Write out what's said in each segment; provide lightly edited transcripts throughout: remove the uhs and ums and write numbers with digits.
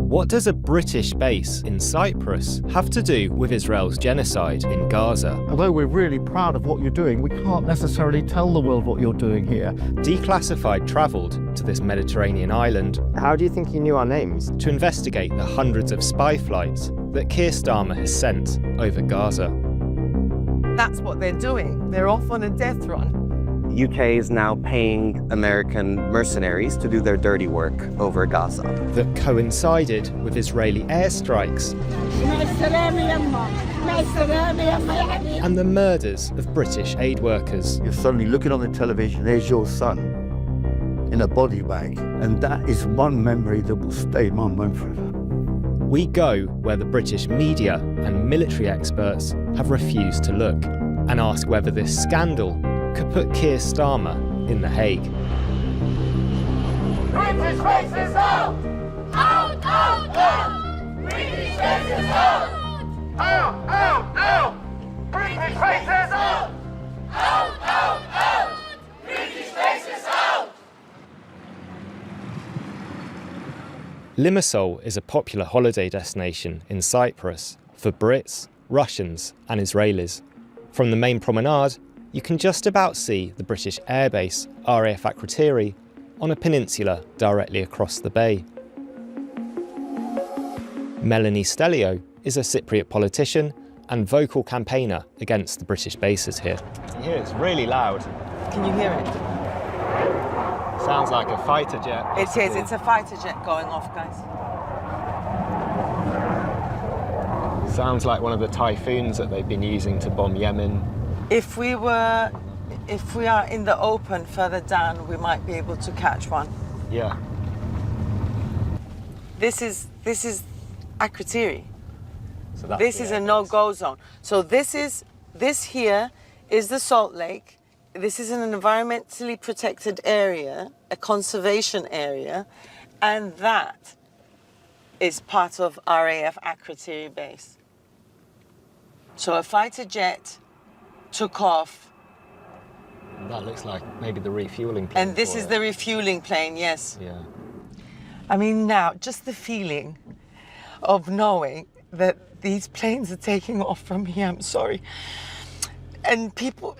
What does a British base in Cyprus have to do with Israel's genocide in Gaza? Although we're really proud of what you're doing, we can't necessarily tell the world what you're doing here. Declassified travelled to this Mediterranean island. How do you think he knew our names? To investigate the hundreds of spy flights that Keir Starmer has sent over Gaza. That's what they're doing. They're off on a death run. UK is now paying American mercenaries to do their dirty work over Gaza. That coincided with Israeli airstrikes and the murders of British aid workers. You're suddenly looking on the television, there's your son in a body bag, and that is one memory that will stay in my mind forever. We go where the British media and military experts have refused to look and ask whether this scandal could put Keir Starmer in The Hague. British faces out! Out, out, out! British faces out! Out, out, out! British faces out! Out, out, out! British faces out! Limassol is a popular holiday destination in Cyprus for Brits, Russians and Israelis. From the main promenade, you can just about see the British airbase RAF Akrotiri on a peninsula directly across the bay. Melanie Stelio is a Cypriot politician and vocal campaigner against the British bases here. Yeah, it's really loud. Can you hear it? Sounds like a fighter jet. It is. It's a fighter jet going off, guys. Sounds like one of the typhoons that they've been using to bomb Yemen. If we are in the open further down, we might be able to catch one. Yeah. This is Akrotiri. So that's This is a no-go zone. So this here is the Salt Lake. This is an environmentally protected area, a conservation area, and that is part of RAF Akrotiri base. So a fighter jet took off. That looks like maybe the refueling plane. And this is the refueling plane, yes. Yeah. I mean, now, just the feeling of knowing that these planes are taking off from here, I'm sorry. And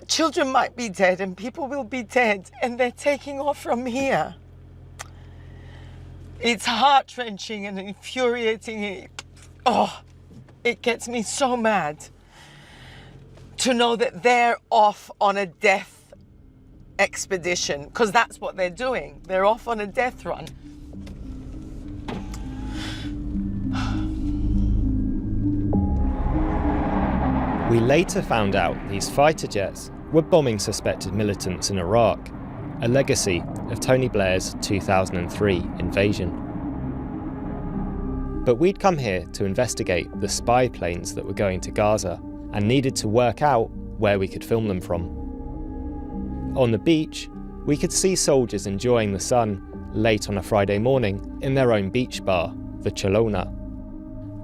children might be dead and people will be dead and they're taking off from here. It's heart-wrenching and infuriating. Oh, it gets me so mad to know that they're off on a death expedition, because that's what they're doing. They're off on a death run. We later found out these fighter jets were bombing suspected militants in Iraq, a legacy of Tony Blair's 2003 invasion. But we'd come here to investigate the spy planes that were going to Gaza and needed to work out where we could film them from. On the beach, we could see soldiers enjoying the sun late on a Friday morning in their own beach bar, the Chelona.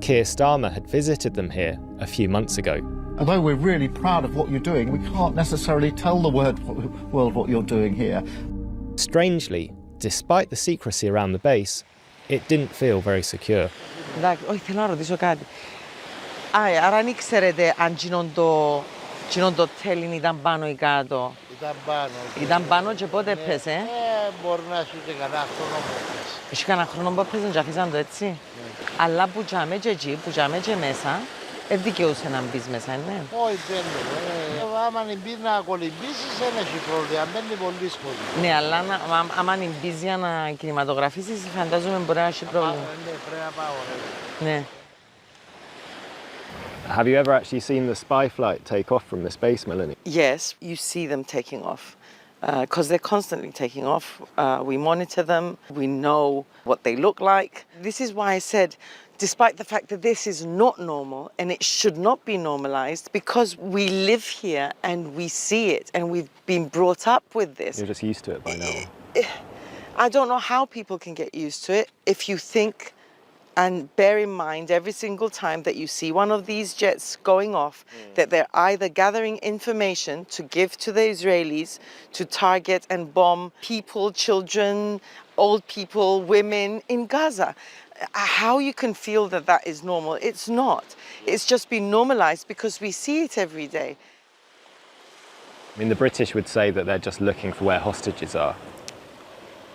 Keir Starmer had visited them here a few months ago. Although we're really proud of what you're doing, we can't necessarily tell the world what you're doing here. Strangely, despite the secrecy around the base, it didn't feel very secure. Όχι, θέλω να ρωτήσω κάτι. Άρα αν ξέρετε αν κοινό το τέλιν ήταν πάνω ή κάτω. Ήταν πάνω. Ήταν πάνω και πότε έπαιζε. Μπορεί να σου και κανένα χρόνο που έπαιζε. Έχει κανένα χρόνο που έπαιζε και αφήσαν το έτσι. Αλλά που τζάμε και εκεί, που τζάμε και μέσα, δικαιούσε να μπεις μέσα, ναι. Όχι, δεν είναι. Άμα μπεις να κολυμπήσεις, δεν έχει πρόβλημα. Μπαίνει πολύ δύσκολο. Ναι, αλλά άμα μπεις για να κινηματογραφήσεις, φαντάζομαι μπορεί να έχει πρόβλημα. Ναι, πρέπει να πάω. Ναι. Have you ever actually seen the spy flight take off from this base, Melanie? Yes, you see them taking off. Because they're constantly taking off. We monitor them, we know what they look like. This is why I said, despite the fact that this is not normal and it should not be normalized, because we live here and we see it and we've been brought up with this. You're just used to it by now. I don't know how people can get used to it if you think and bear in mind every single time that you see one of these jets going off, that they're either gathering information to give to the Israelis to target and bomb people, children, old people, women in Gaza. how you can feel that that is normal. It's not. It's just been normalized because we see it every day. I mean, the British would say that they're just looking for where hostages are.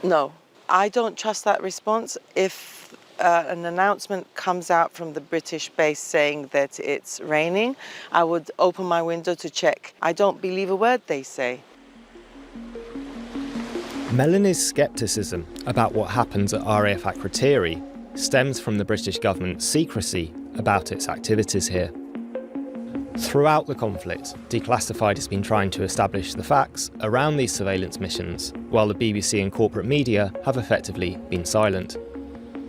No, I don't trust that response. If an announcement comes out from the British base saying that it's raining, I would open my window to check. I don't believe a word they say. Melanie's scepticism about what happens at RAF Akrotiri stems from the British government's secrecy about its activities here. Throughout the conflict, Declassified has been trying to establish the facts around these surveillance missions, while the BBC and corporate media have effectively been silent.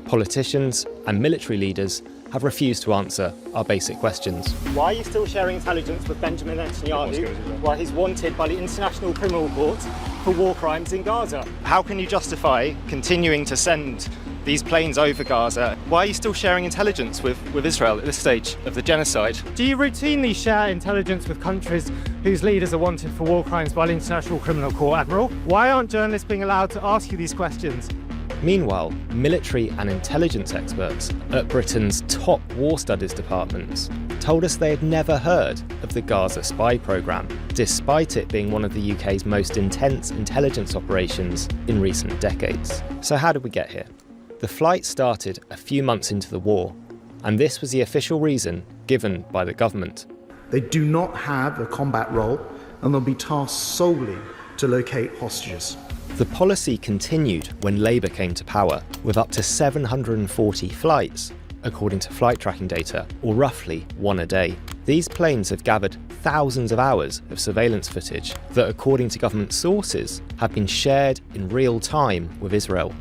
Politicians and military leaders have refused to answer our basic questions. Why are you still sharing intelligence with Benjamin Netanyahu while he's wanted by the International Criminal Court for war crimes in Gaza? How can you justify continuing to send these planes over Gaza? Why are you still sharing intelligence with Israel at this stage of the genocide? Do you routinely share intelligence with countries whose leaders are wanted for war crimes by the International Criminal Court, Admiral? Why aren't journalists being allowed to ask you these questions? Meanwhile, military and intelligence experts at Britain's top war studies departments told us they had never heard of the Gaza spy programme, despite it being one of the UK's most intense intelligence operations in recent decades. So how did we get here? The flight started a few months into the war, and this was the official reason given by the government. They do not have a combat role, and they'll be tasked solely to locate hostages. The policy continued when Labour came to power, with up to 740 flights, according to flight tracking data, or roughly one a day. These planes have gathered thousands of hours of surveillance footage that, according to government sources, have been shared in real time with Israel.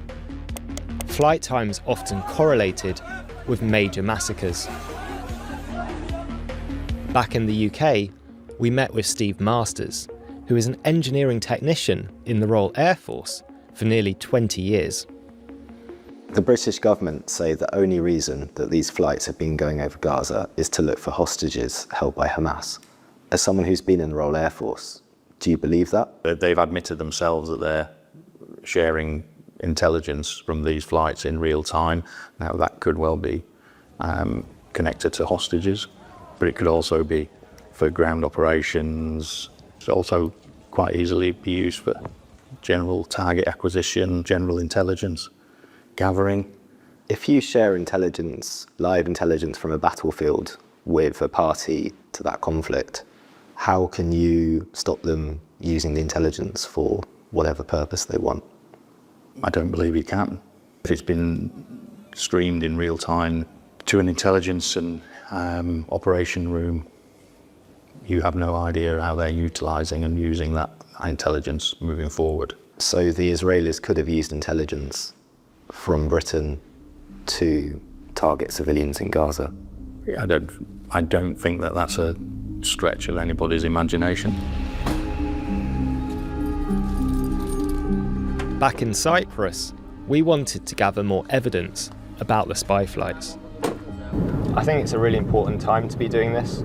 Flight times often correlated with major massacres. Back in the UK, we met with Steve Masters, who is an engineering technician in the Royal Air Force for nearly 20 years. The British government say the only reason that these flights have been going over Gaza is to look for hostages held by Hamas. As someone who's been in the Royal Air Force, do you believe that? They've admitted themselves that they're sharing intelligence from these flights in real time. Now that could well be connected to hostages, but it could also be for ground operations. It's also quite easily be used for general target acquisition, general intelligence gathering. If you share intelligence, live intelligence from a battlefield with a party to that conflict, how can you stop them using the intelligence for whatever purpose they want? I don't believe you can. If it's been streamed in real time to an intelligence and operation room, you have no idea how they're utilising and using that intelligence moving forward. So the Israelis could have used intelligence from Britain to target civilians in Gaza? I don't think that that's a stretch of anybody's imagination. Back in Cyprus, we wanted to gather more evidence about the spy flights. I think it's a really important time to be doing this.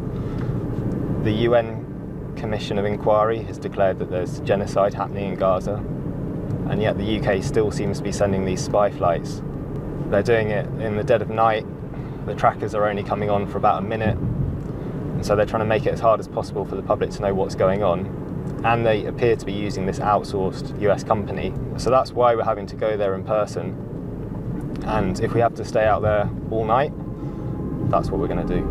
The UN Commission of Inquiry has declared that there's genocide happening in Gaza, and yet the UK still seems to be sending these spy flights. They're doing it in the dead of night. The trackers are only coming on for about a minute, and so they're trying to make it as hard as possible for the public to know what's going on. And they appear to be using this outsourced US company. So that's why we're having to go there in person. And if we have to stay out there all night, that's what we're going to do.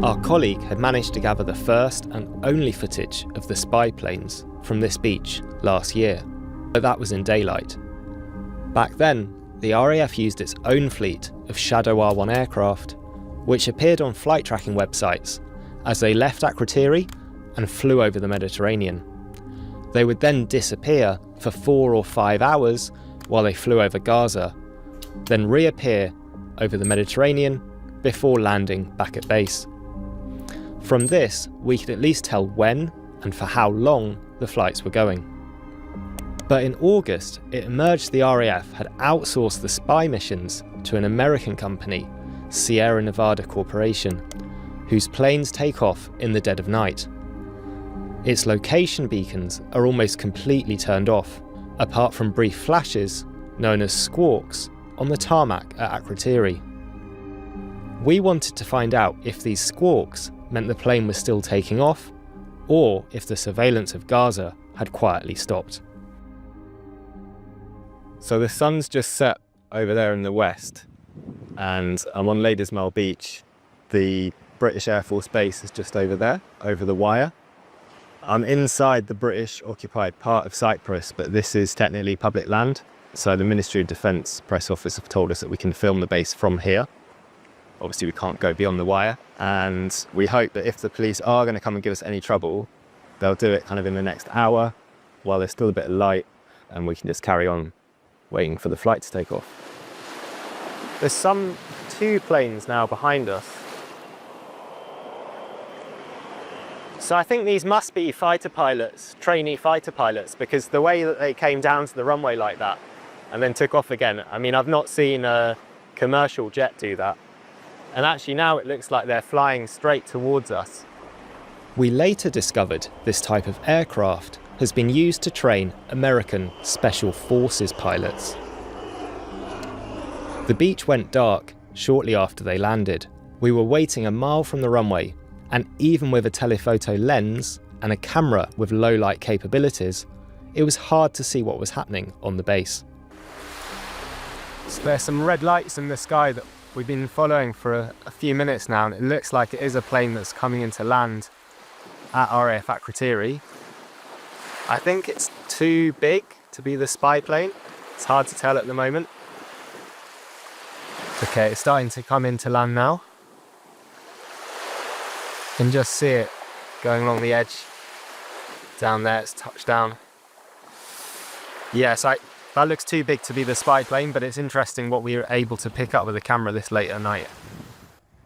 Our colleague had managed to gather the first and only footage of the spy planes from this beach last year, but that was in daylight. Back then, the RAF used its own fleet of Shadow R1 aircraft, which appeared on flight tracking websites as they left Akrotiri and flew over the Mediterranean. They would then disappear for 4 or 5 hours while they flew over Gaza, then reappear over the Mediterranean before landing back at base. From this, we could at least tell when and for how long the flights were going. But in August, it emerged the RAF had outsourced the spy missions to an American company, Sierra Nevada Corporation, whose planes take off in the dead of night. Its location beacons are almost completely turned off, apart from brief flashes, known as squawks, on the tarmac at Akrotiri. We wanted to find out if these squawks meant the plane was still taking off, or if the surveillance of Gaza had quietly stopped. So the sun's just set over there in the west, and I'm on Ladysmile Beach. The British Air Force base is just over there, over the wire. I'm inside the British occupied part of Cyprus, but this is technically public land. So the Ministry of Defence press office have told us that we can film the base from here. Obviously we can't go beyond the wire, and we hope that if the police are going to come and give us any trouble, they'll do it kind of in the next hour while there's still a bit of light, and we can just carry on waiting for the flight to take off. There's some 2 planes now behind us. So I think these must be fighter pilots, trainee fighter pilots, because the way that they came down to the runway like that and then took off again, I mean, I've not seen a commercial jet do that. And actually now it looks like they're flying straight towards us. We later discovered this type of aircraft has been used to train American Special Forces pilots. The beach went dark shortly after they landed. We were waiting a mile from the runway, and even with a telephoto lens and a camera with low light capabilities, it was hard to see what was happening on the base. So there's some red lights in the sky that we've been following for a few minutes now, and it looks like it is a plane that's coming into land at RAF Akrotiri. I think it's too big to be the spy plane. It's hard to tell at the moment. Okay, it's starting to come into land now. You can just see it going along the edge. Down there, it's touched down. Yes, that looks too big to be the spy plane, but it's interesting what we were able to pick up with a camera this late at night.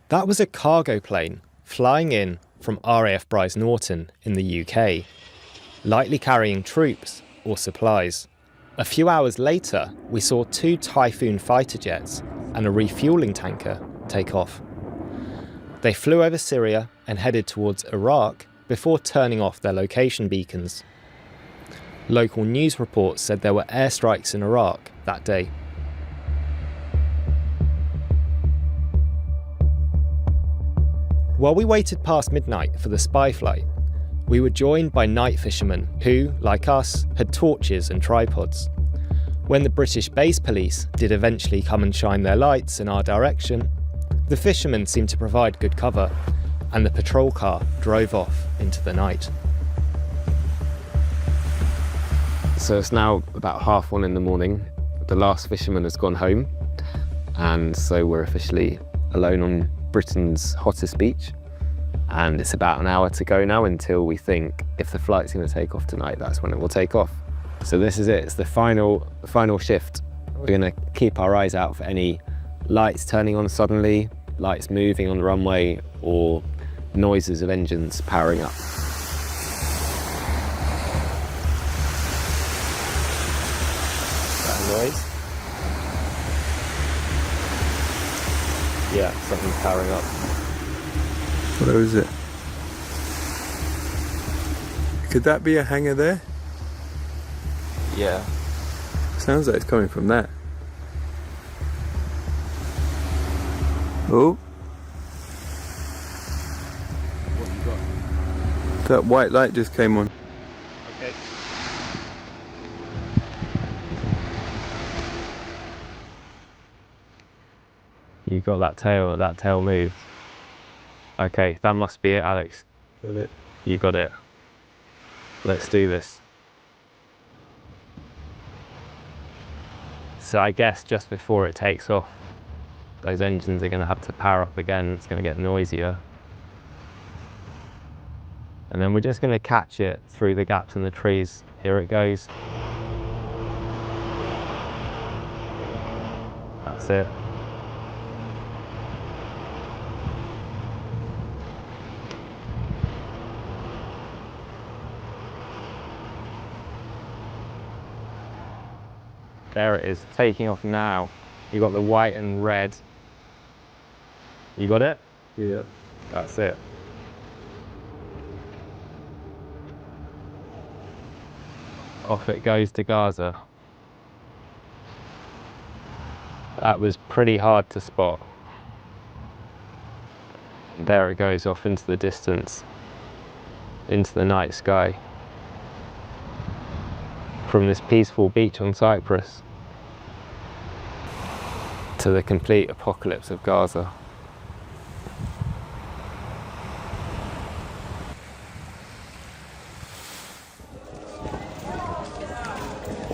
That was a cargo plane flying in from RAF Bryce Norton in the UK, likely carrying troops or supplies. A few hours later, we saw 2 Typhoon fighter jets and a refuelling tanker take off. They flew over Syria and headed towards Iraq before turning off their location beacons. Local news reports said there were airstrikes in Iraq that day. While we waited past midnight for the spy flight, we were joined by night fishermen who, like us, had torches and tripods. When the British base police did eventually come and shine their lights in our direction, the fishermen seemed to provide good cover, and the patrol car drove off into the night. So it's now about 1:30 in the morning. The last fisherman has gone home, and so we're officially alone on Britain's hottest beach. And it's about an hour to go now until we think if the flight's going to take off tonight, that's when it will take off. So this is it, it's the final shift. We're going to keep our eyes out for any lights turning on suddenly, lights moving on the runway, or noises of engines powering up. That noise? Yeah, something's powering up. Where is it? Could that be a hangar there? Yeah. Sounds like it's coming from that. Oh. What you got? That white light just came on. Okay. You got that tail move. Okay, that must be it, Alex. Got it. You got it. Let's do this. So I guess just before it takes off, those engines are going to have to power up again. It's going to get noisier. And then we're just going to catch it through the gaps in the trees. Here it goes. That's it. There it is, taking off now. You got the white and red. You got it? Yeah. That's it. off it goes to Gaza. That was pretty hard to spot. There it goes off into the distance, into the night sky, from this peaceful beach on Cyprus to the complete apocalypse of Gaza.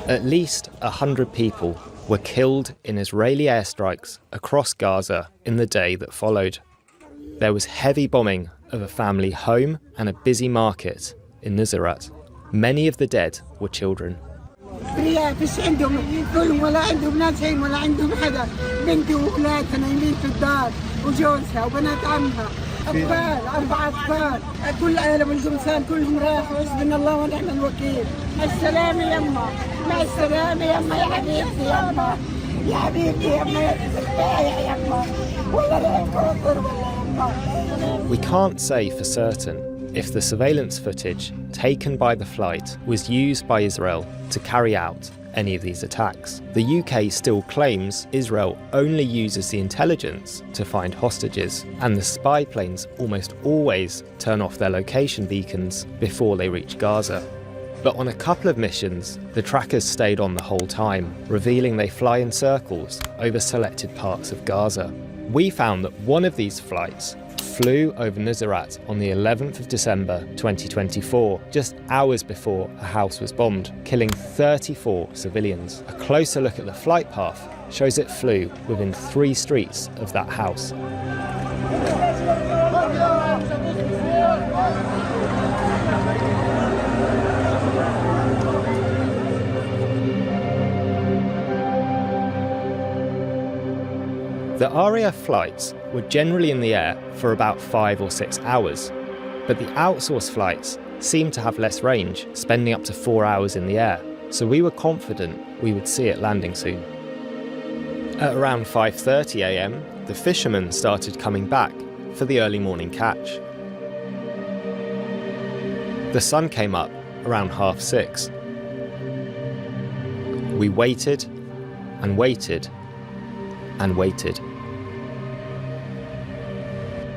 At least 100 people were killed in Israeli airstrikes across Gaza in the day that followed. There was heavy bombing of a family home and a busy market in Nuseirat. Many of the dead were children. We can't say for certain if the surveillance footage taken by the flight was used by Israel to carry out any of these attacks. The UK still claims Israel only uses the intelligence to find hostages, and the spy planes almost always turn off their location beacons before they reach Gaza. But on a couple of missions, the trackers stayed on the whole time, revealing they fly in circles over selected parts of Gaza. We found that one of these flights flew over Nuseirat on the 11th of December 2024, just hours before a house was bombed, killing 34 civilians. A closer look at the flight path shows it flew within 3 streets of that house. The RAF flights were generally in the air for about 5 or 6 hours, but the outsourced flights seemed to have less range, spending up to 4 hours in the air, so we were confident we would see it landing soon. At around 5:30 AM, the fishermen started coming back for the early morning catch. The sun came up around 6:30. We waited and waited and waited.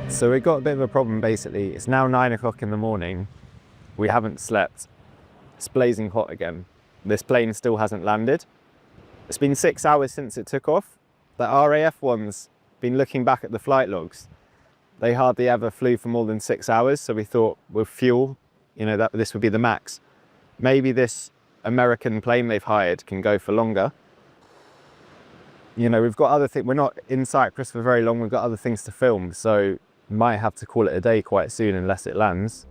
So we got a bit of a problem basically. It's now 9 o'clock in the morning. We haven't slept. It's blazing hot again. This plane still hasn't landed. It's been 6 hours since it took off. The RAF one's been looking back at the flight logs. They hardly ever flew for more than 6 hours, so we thought with fuel, that this would be the max. Maybe this American plane they've hired can go for longer. We've got other things. We're not in Cyprus for very long. We've got other things to film, so might have to call it a day quite soon unless it lands.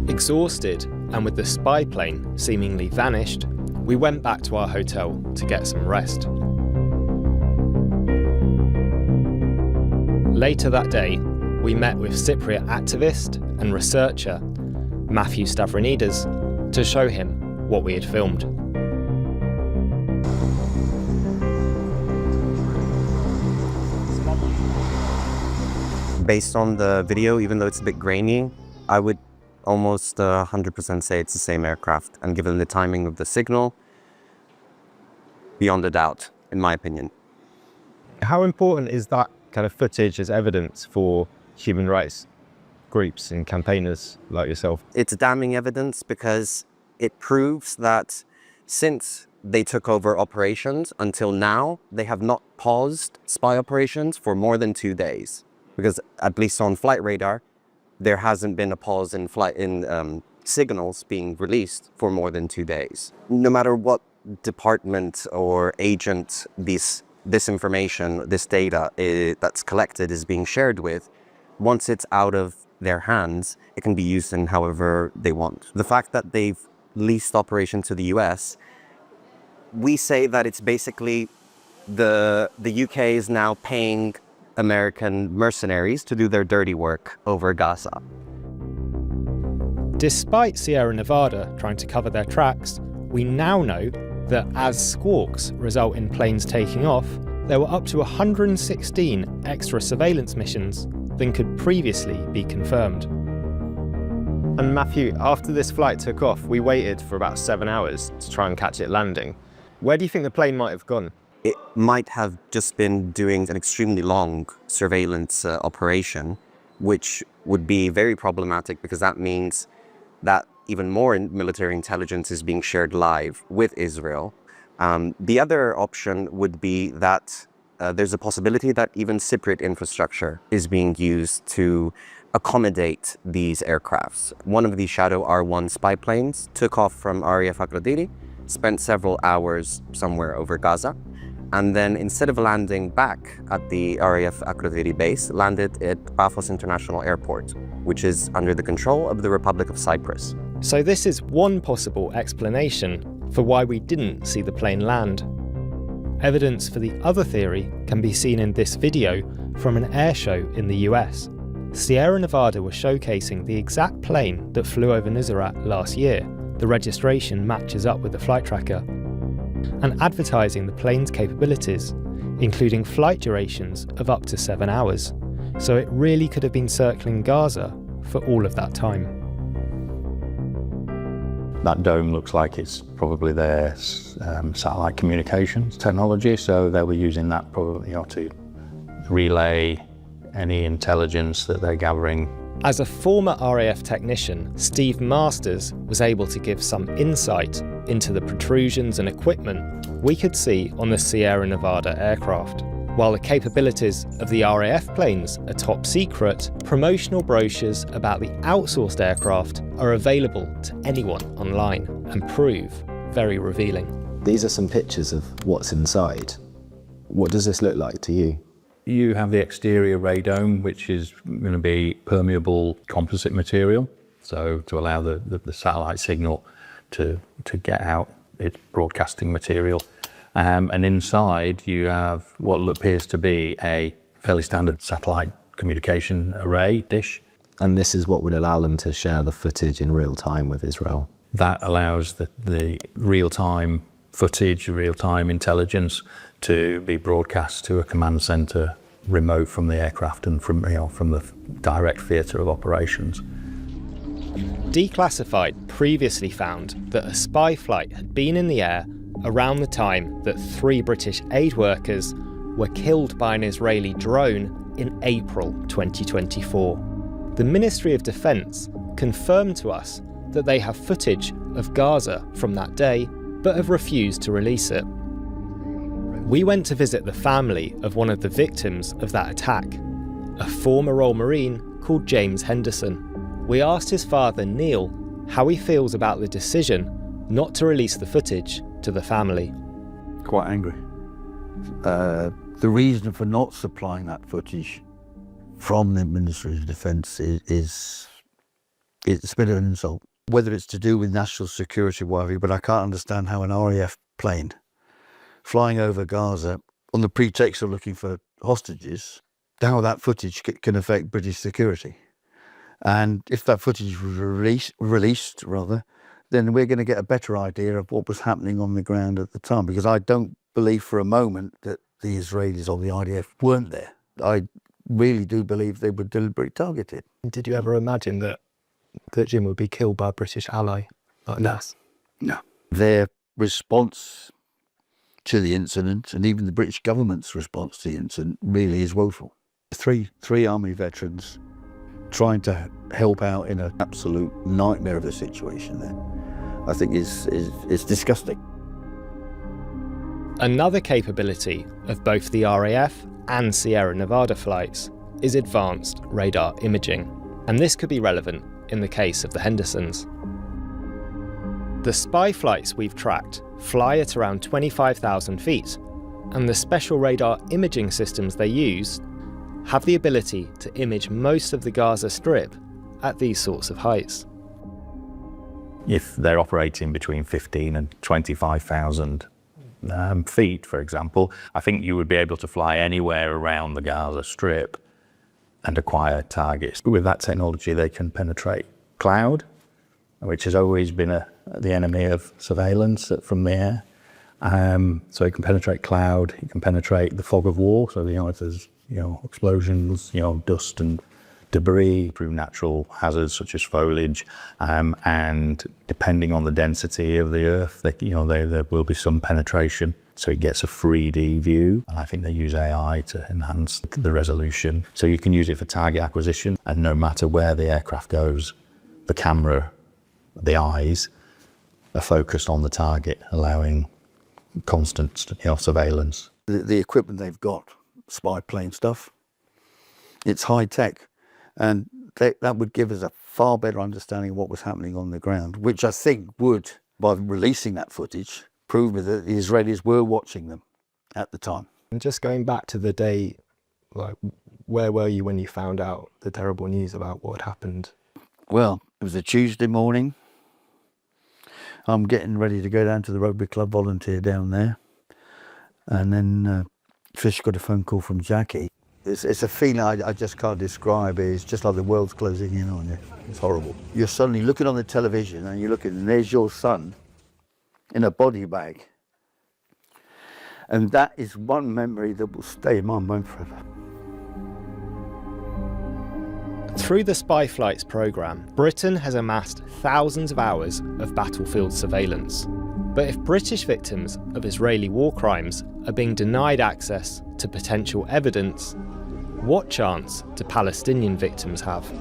Exhausted, and with the spy plane seemingly vanished, we went back to our hotel to get some rest. Later that day, we met with Cypriot activist and researcher Matthew Stavronidis to show him what we had filmed. Based on the video, even though it's a bit grainy, I would almost 100% say it's the same aircraft. And given the timing of the signal, beyond a doubt, in my opinion. How important is that kind of footage as evidence for human rights groups and campaigners like yourself? It's damning evidence because it proves that since they took over operations until now, they have not paused spy operations for more than 2 days. Because at least on flight radar, there hasn't been a pause in signals being released for more than 2 days. No matter what department or agent this information, this data that's collected is being shared with, once it's out of their hands, it can be used in however they want. The fact that they've leased operation to the US, we say that it's basically the UK is now paying American mercenaries to do their dirty work over Gaza. Despite Sierra Nevada trying to cover their tracks, we now know that as squawks result in planes taking off, there were up to 116 extra surveillance missions than could previously be confirmed. And Matthew, after this flight took off, we waited for about 7 hours to try and catch it landing. Where do you think the plane might have gone? It might have just been doing an extremely long surveillance operation, which would be very problematic because that means that even more military intelligence is being shared live with Israel. The other option would be that there's a possibility that even Cypriot infrastructure is being used to accommodate these aircrafts. One of these Shadow R1 spy planes took off from RAF Akrotiri, spent several hours somewhere over Gaza, and then instead of landing back at the RAF Akrotiri base, landed at Paphos International Airport, which is under the control of the Republic of Cyprus. So this is one possible explanation for why we didn't see the plane land. Evidence for the other theory can be seen in this video from an air show in the US. Sierra Nevada were showcasing the exact plane that flew over Nuseirat last year. The registration matches up with the flight tracker, and advertising the plane's capabilities, including flight durations of up to 7 hours. So it really could have been circling Gaza for all of that time. That dome looks like it's probably their satellite communications technology, so they were using that probably to relay any intelligence that they're gathering. As a former RAF technician, Steve Masters was able to give some insight into the protrusions and equipment we could see on the Sierra Nevada aircraft. While the capabilities of the RAF planes are top secret, promotional brochures about the outsourced aircraft are available to anyone online and prove very revealing. These are some pictures of what's inside. What does this look like to you? You have the exterior radome, which is going to be permeable composite material, so to allow the satellite signal to get out its broadcasting material. And inside you have what appears to be a fairly standard satellite communication array dish. And this is what would allow them to share the footage in real time with Israel. That allows the real-time footage, real-time intelligence to be broadcast to a command center remote from the aircraft and from the direct theatre of operations. Declassified previously found that a spy flight had been in the air around the time that 3 British aid workers were killed by an Israeli drone in April 2024. The Ministry of Defence confirmed to us that they have footage of Gaza from that day, but have refused to release it. We went to visit the family of one of the victims of that attack, a former Royal Marine called James Henderson. We asked his father, Neil, how he feels about the decision not to release the footage to the family. Quite angry. The reason for not supplying that footage from the Ministry of Defence is it's a bit of an insult. Whether it's to do with national security, whatever, but I can't understand how an RAF plane flying over Gaza on the pretext of looking for hostages, how that footage can affect British security. And if that footage was released, then we're going to get a better idea of what was happening on the ground at the time, because I don't believe for a moment that the Israelis or the IDF weren't there. I really do believe they were deliberately targeted. Did you ever imagine that Jim would be killed by a British ally like this? No. Their response to the incident, and even the British government's response to the incident, really is woeful. Three army veterans trying to help out in an absolute nightmare of a situation there, I think is disgusting. Another capability of both the RAF and Sierra Nevada flights is advanced radar imaging, and this could be relevant in the case of the Hendersons. The spy flights we've tracked fly at around 25,000 feet, and the special radar imaging systems they use have the ability to image most of the Gaza Strip at these sorts of heights. If they're operating between 15 and 25,000 feet, for example, I think you would be able to fly anywhere around the Gaza Strip and acquire targets. With that technology, they can penetrate cloud, which has always been the enemy of surveillance from the air. So it can penetrate cloud, it can penetrate the fog of war. So if there's explosions, dust and debris, through natural hazards such as foliage, and depending on the density of the earth, there will be some penetration. So it gets a 3D view, and I think they use AI to enhance the resolution. So you can use it for target acquisition, and no matter where the aircraft goes, the camera, the eyes are focused on the target, allowing constant surveillance. The equipment they've got, spy plane stuff, it's high tech, and that would give us a far better understanding of what was happening on the ground, which I think would, by releasing that footage, prove that the Israelis were watching them at the time. And just going back to the day, like, where were you when you found out the terrible news about what had happened? Well, it was a Tuesday morning. I'm getting ready to go down to the rugby club, volunteer down there. And then Fish got a phone call from Jackie. It's a feeling I just can't describe. It's just like the world's closing in on you. It's horrible. You're suddenly looking on the television and you're looking, and there's your son in a body bag. And that is one memory that will stay in my mind forever. Through the spy flights programme, Britain has amassed thousands of hours of battlefield surveillance. But if British victims of Israeli war crimes are being denied access to potential evidence, what chance do Palestinian victims have? You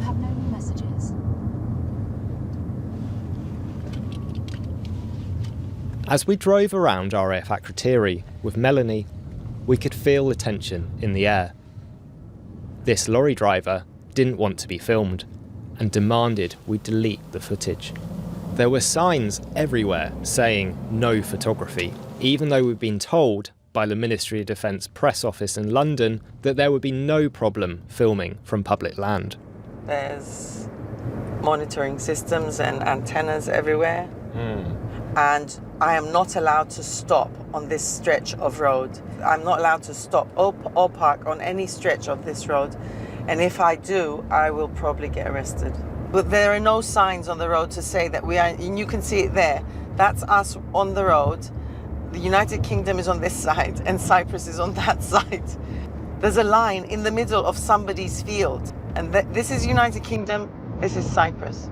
have no new messages. As we drove around RAF Akrotiri with Melanie, we could feel the tension in the air. This lorry driver didn't want to be filmed and demanded we delete the footage. There were signs everywhere saying no photography, even though we'd been told by the Ministry of Defence press office in London that there would be no problem filming from public land. There's monitoring systems and antennas everywhere. And I am not allowed to stop on this stretch of road. I'm not allowed to stop or park on any stretch of this road. And if I do, I will probably get arrested. But there are no signs on the road to say that we are, and you can see it there. That's us on the road. The United Kingdom is on this side and Cyprus is on that side. There's a line in the middle of somebody's field. And this is United Kingdom, this is Cyprus.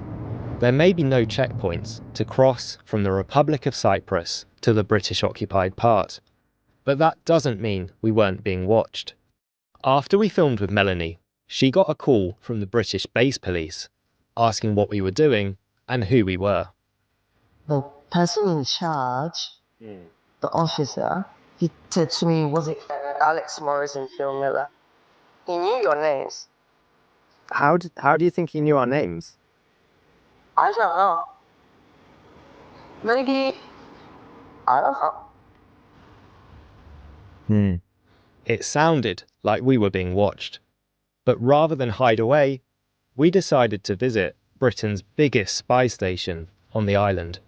There may be no checkpoints to cross from the Republic of Cyprus to the British-occupied part, but that doesn't mean we weren't being watched. After we filmed with Melanie, she got a call from the British base police, asking what we were doing and who we were. The person in charge, the officer, he said to me, was it Alex Morris and Phil Miller? He knew your names. How do you think he knew our names? I don't know. Maybe, I don't know. It sounded like we were being watched. But rather than hide away, we decided to visit Britain's biggest spy station on the island.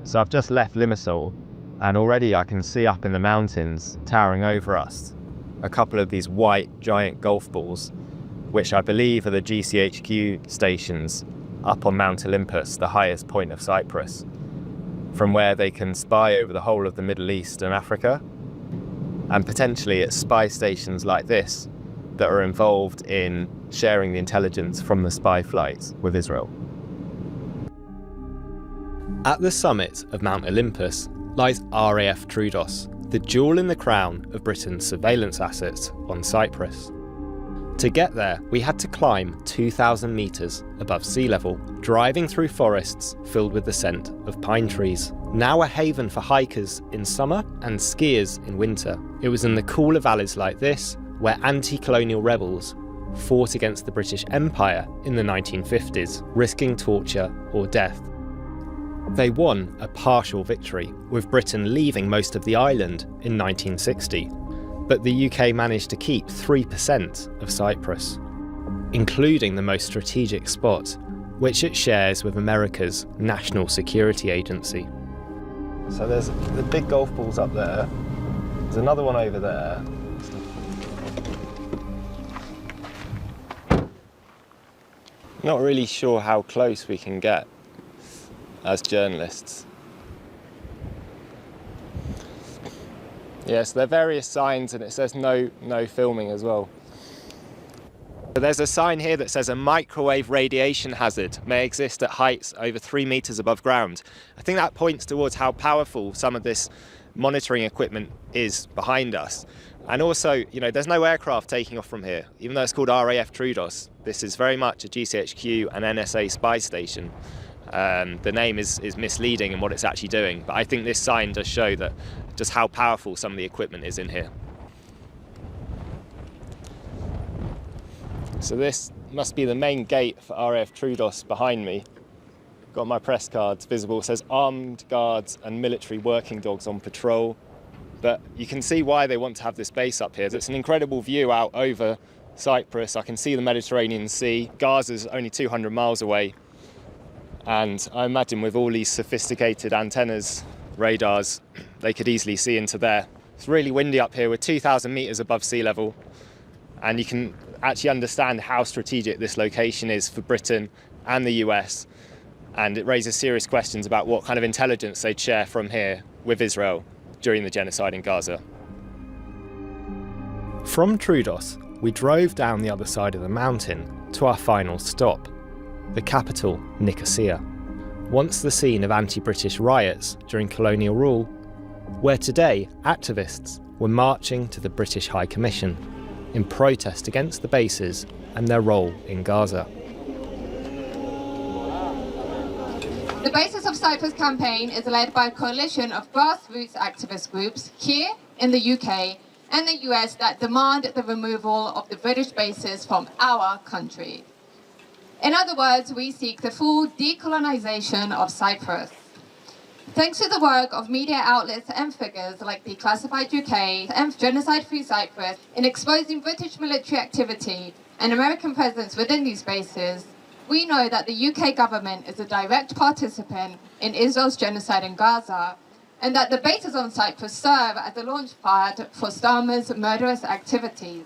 So I've just left Limassol, and already I can see up in the mountains, towering over us, a couple of these white giant golf balls, which I believe are the GCHQ stations up on Mount Olympus, the highest point of Cyprus, from where they can spy over the whole of the Middle East and Africa. And potentially it's spy stations like this that are involved in sharing the intelligence from the spy flights with Israel. At the summit of Mount Olympus lies RAF Troodos, the jewel in the crown of Britain's surveillance assets on Cyprus. To get there, we had to climb 2,000 metres above sea level, driving through forests filled with the scent of pine trees. Now a haven for hikers in summer and skiers in winter. It was in the cooler valleys like this where anti-colonial rebels fought against the British Empire in the 1950s, risking torture or death. They won a partial victory, with Britain leaving most of the island in 1960. But the UK managed to keep 3% of Cyprus, including the most strategic spot, which it shares with America's National Security Agency. So there's the big golf balls up there, there's another one over there. Not really sure how close we can get as journalists. Yes, there are various signs, and it says no filming as well. But there's a sign here that says a microwave radiation hazard may exist at heights over 3 meters above ground. I think that points towards how powerful some of this monitoring equipment is behind us. And also, there's no aircraft taking off from here, even though it's called RAF Troodos. This is very much a GCHQ and NSA spy station. The name is misleading in what it's actually doing, but I think this sign does show that just how powerful some of the equipment is in here. So this must be the main gate for RAF Troodos behind me. Got my press cards visible. It says armed guards and military working dogs on patrol. But you can see why they want to have this base up here. It's an incredible view out over Cyprus. I can see the Mediterranean Sea. Gaza's only 200 miles away. And I imagine with all these sophisticated antennas, radars, they could easily see into there. It's really windy up here. We're 2,000 meters above sea level. And you can actually understand how strategic this location is for Britain and the US. And it raises serious questions about what kind of intelligence they'd share from here with Israel during the genocide in Gaza. From Troodos, we drove down the other side of the mountain to our final stop, the capital, Nicosia, once the scene of anti-British riots during colonial rule, where today activists were marching to the British High Commission in protest against the bases and their role in Gaza. The Basis of Cyprus campaign is led by a coalition of grassroots activist groups here in the UK and the US that demand the removal of the British bases from our country. In other words, we seek the full decolonisation of Cyprus. Thanks to the work of media outlets and figures like Declassified UK and Genocide Free Cyprus in exposing British military activity and American presence within these bases, we know that the UK government is a direct participant in Israel's genocide in Gaza, and that the bases on Cyprus serve as a launch pad for Starmer's murderous activities.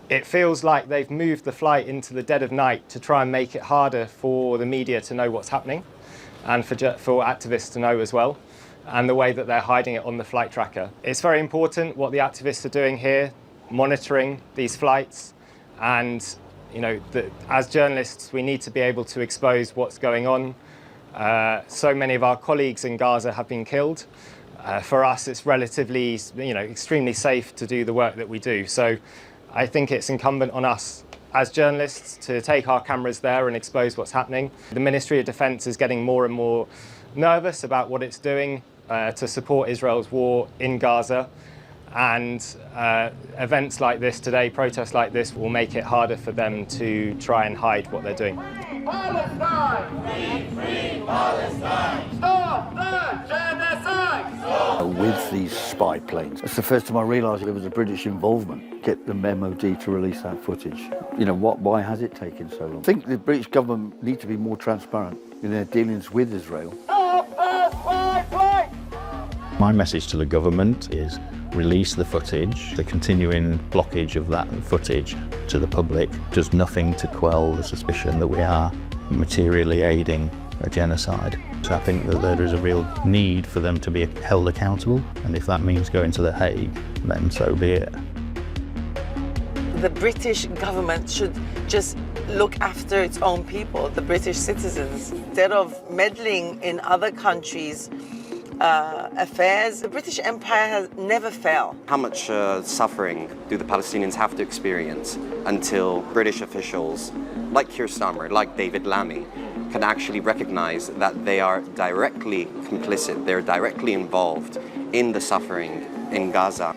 It feels like they've moved the flight into the dead of night to try and make it harder for the media to know what's happening, and for activists to know as well, and the way that they're hiding it on the flight tracker. It's very important what the activists are doing here, monitoring these flights, and as journalists we need to be able to expose what's going on. So many of our colleagues in Gaza have been killed. For us it's relatively, extremely safe to do the work that we do. So I think it's incumbent on us as journalists to take our cameras there and expose what's happening. The Ministry of Defence is getting more and more nervous about what it's doing to support Israel's war in Gaza. And events like this today, protests like this, will make it harder for them to try and hide what they're doing. Palestine! Free Palestine! Stop the genocide! With these spy planes, it's the first time I realised there was a British involvement. Get the MOD to release that footage. Why has it taken so long? I think the British government need to be more transparent in their dealings with Israel. Stop the spy plane! My message to the government is release the footage. The continuing blockage of that footage to the public does nothing to quell the suspicion that we are materially aiding a genocide. So I think that there is a real need for them to be held accountable, and if that means going to The Hague, then so be it. The British government should just look after its own people, the British citizens, instead of meddling in other countries' affairs. The British Empire has never failed. How much suffering do the Palestinians have to experience until British officials, like Keir Starmer, like David Lammy, can actually recognize that they are directly complicit, they're directly involved in the suffering in Gaza?